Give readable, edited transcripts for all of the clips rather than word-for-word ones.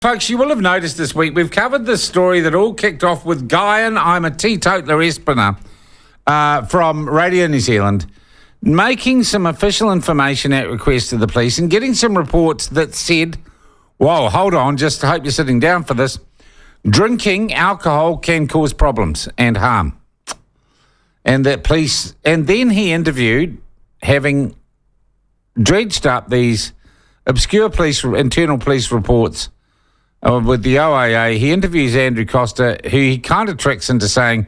Folks, you will have noticed this week we've covered this story that all kicked off with Guy and I'm a Teetotaler Espiner from Radio New Zealand making some official information at request of the police and getting some reports that said, whoa, hold on, just hope you're sitting down for this, drinking alcohol can cause problems and harm. And that police, and then he interviewed, having dredged up these obscure internal police reports with the OAA, he interviews Andrew Costa, who he kind of tricks into saying,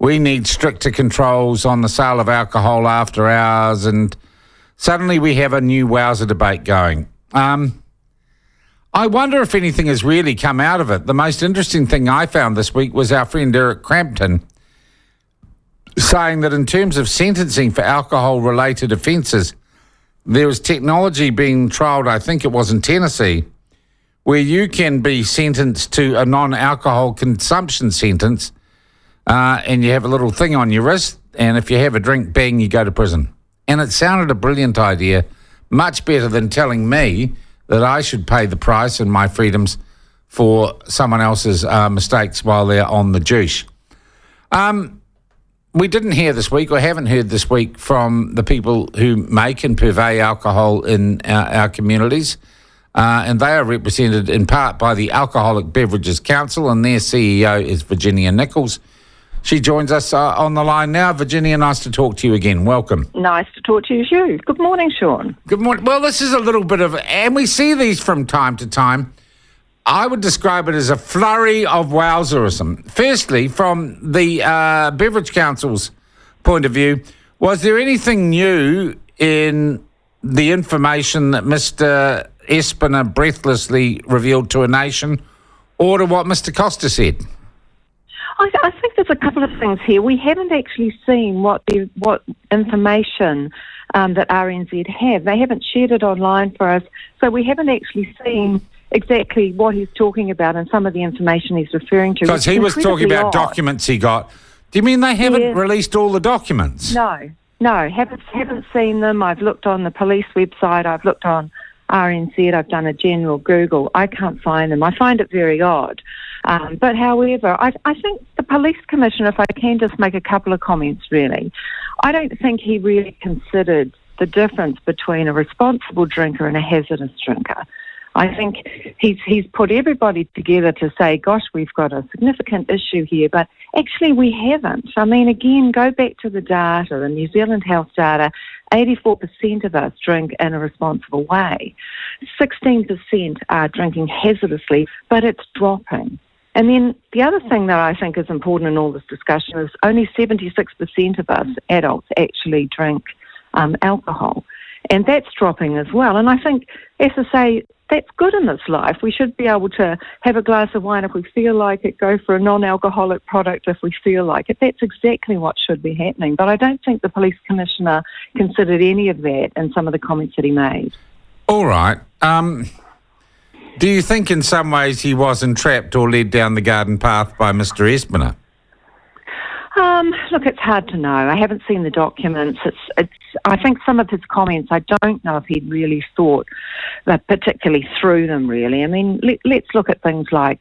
we need stricter controls on the sale of alcohol after hours, and suddenly we have a new Wowser debate going. I wonder if anything has really come out of it. The most interesting thing I found this week was our friend Eric Crampton saying that in terms of sentencing for alcohol-related offences, there was technology being trialled, I think it was in Tennessee, where you can be sentenced to a non-alcohol consumption sentence and you have a little thing on your wrist, and if you have a drink, bang, you go to prison. And it sounded a brilliant idea, much better than telling me that I should pay the price and my freedoms for someone else's mistakes while they're on the juice. We didn't hear this week, or haven't heard this week, from the people who make and purvey alcohol in our communities. And they are represented in part by the Alcoholic Beverages Council, and their CEO is Virginia Nicholls. She joins us on the line now. Virginia, nice to talk to you again. Welcome. Nice to talk to you too. Good morning, Sean. Good morning. Well, this is a little bit of, and we see these from time to time. I would describe it as a flurry of wowserism. Firstly, from the Beverage Council's point of view, was there anything new in the information that Mr. Espiner breathlessly revealed to a nation, or to what Mr. Costa said? I think there's a couple of things here. We haven't actually seen what information that RNZ have. They haven't shared it online for us, so we haven't actually seen exactly what he's talking about and some of the information he's referring to. Because he was talking about documents he got. Do you mean they haven't released all the documents? No, haven't seen them. I've looked on the police website. I've looked on RNZ. I've done a general Google. I can't find them. I find it very odd. But however, I think the police commissioner, if I can just make a couple of comments really, I don't think he really considered the difference between a responsible drinker and a hazardous drinker. I think he's put everybody together to say, gosh, we've got a significant issue here, but actually we haven't. I mean, again, go back to the data, the New Zealand Health data, 84% of us drink in a responsible way. 16% are drinking hazardously, but it's dropping. And then the other thing that I think is important in all this discussion is only 76% of us adults actually drink alcohol. And that's dropping as well. And I think, as I say, that's good in this life. We should be able to have a glass of wine if we feel like it, go for a non-alcoholic product if we feel like it. That's exactly what should be happening. But I don't think the police commissioner considered any of that in some of the comments that he made. All right. Do you think in some ways he was entrapped or led down the garden path by Mr. Espiner? Look, it's hard to know. I haven't seen the documents. I think some of his comments, I don't know if he'd really thought particularly through them, really. I mean, let's look at things like,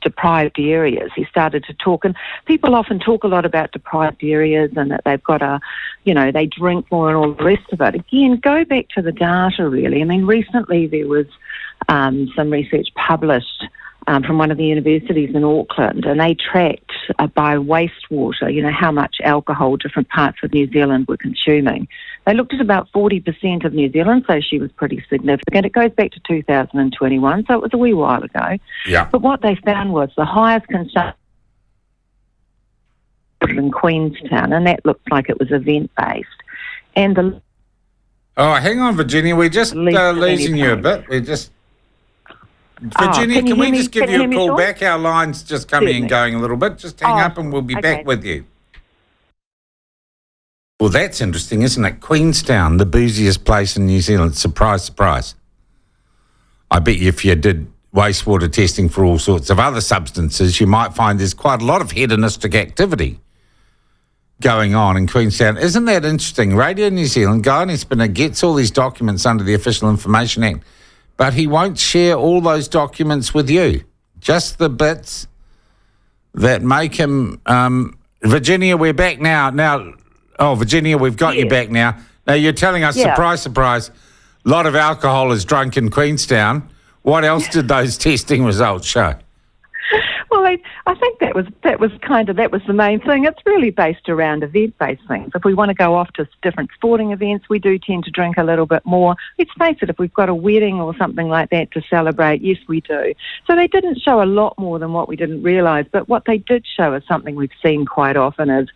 deprived areas. He started to talk, and people often talk a lot about deprived areas and that they've got they drink more and all the rest of it. Again, go back to the data, really. I mean, recently there was some research published from one of the universities in Auckland, and they tracked by wastewater, how much alcohol different parts of New Zealand were consuming. They looked at about 40% of New Zealand, so she was pretty significant. It goes back to 2021, so it was a wee while ago. Yeah. But what they found was the highest consumption in Queenstown, and that looked like it was event-based. And the... Oh, hang on, Virginia. We're just losing you a bit. We're just... Virginia, can we just give you a call back? Our line's just coming and going a little bit. Just hang up and we'll be back with you. Well, that's interesting, isn't it? Queenstown, the booziest place in New Zealand. Surprise, surprise. I bet you if you did wastewater testing for all sorts of other substances, you might find there's quite a lot of hedonistic activity going on in Queenstown. Isn't that interesting? Radio New Zealand, Guy Espiner gets all these documents under the Official Information Act, but he won't share all those documents with you. Just the bits that make him... Virginia, we're back now. Virginia, we've got you back now. Now, you're telling us, surprise, surprise, a lot of alcohol is drunk in Queenstown. What else did those testing results show? Well, I think that was the main thing. It's really based around event-based things. If we want to go off to different sporting events, we do tend to drink a little bit more. Let's face it, if we've got a wedding or something like that to celebrate, yes, we do. So they didn't show a lot more than what we didn't realise, but what they did show is something we've seen quite often is,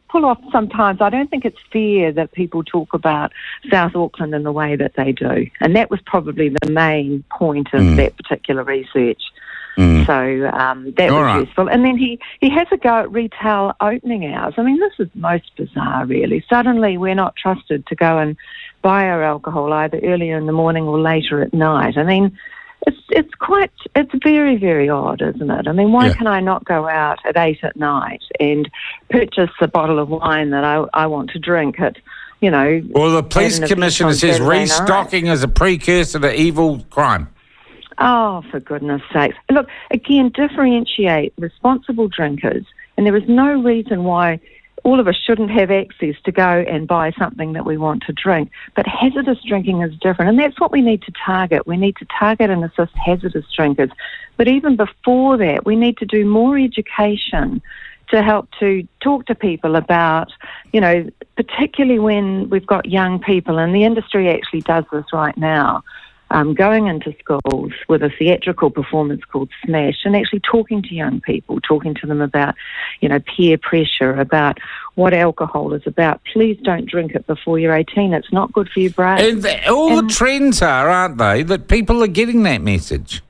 pull off sometimes. I don't think it's fair that people talk about South Auckland in the way that they do. And that was probably the main point of that particular research. So that was useful. And then he has a go at retail opening hours. I mean, this is most bizarre, really. Suddenly we're not trusted to go and buy our alcohol either earlier in the morning or later at night. I mean, it's very, very odd, isn't it? I mean, why can I not go out at 8 at night and purchase a bottle of wine that I want to drink at, Well, the police commissioner says restocking is a precursor to evil crime. Oh, for goodness sakes. Look, again, differentiate responsible drinkers, and there is no reason why all of us shouldn't have access to go and buy something that we want to drink. But hazardous drinking is different, and that's what we need to target. We need to target and assist hazardous drinkers. But even before that, we need to do more education to help to talk to people about, particularly when we've got young people, and the industry actually does this right now, going into schools with a theatrical performance called Smash and actually talking to young people, talking to them about, peer pressure, about what alcohol is about. Please don't drink it before you're 18. It's not good for your brain. And the trends are, aren't they, that people are getting that message?